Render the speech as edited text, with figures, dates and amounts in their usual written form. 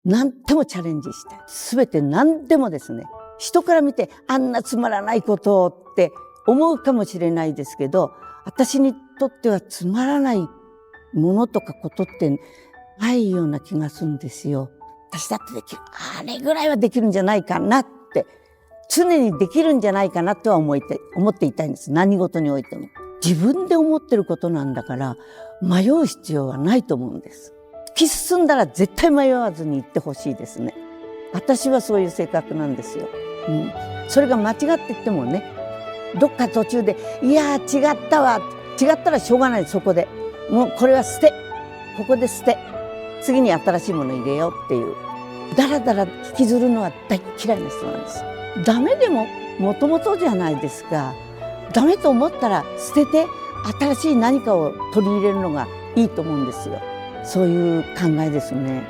何でもチャレンジして、全て何でもですね、人から見てあんなつまらないことって思うかもしれないですけど、私にとってはつまらないものとかことってないような気がするんですよ。私だってできる。あれぐらいはできるんじゃないかなって、常にできるんじゃないかなとは思っていたいんです。何事においても。自分で思ってることなんだから、迷う必要はないと思うんです。突き進んだら絶対迷わずに行ってほしいですね。私はそういう性格なんですよ。それが間違ってってもね、どっか途中で、いやー違ったわ。違ったらしょうがない、そこで。もうこれは捨て。ここで捨て。次に新しいもの入れようっていう。だらだら引きずるのは大嫌いな人なんです。ダメでももともとじゃないですか。ダメと思ったら捨てて新しい何かを取り入れるのがいいと思うんですよ。そういう考えですね。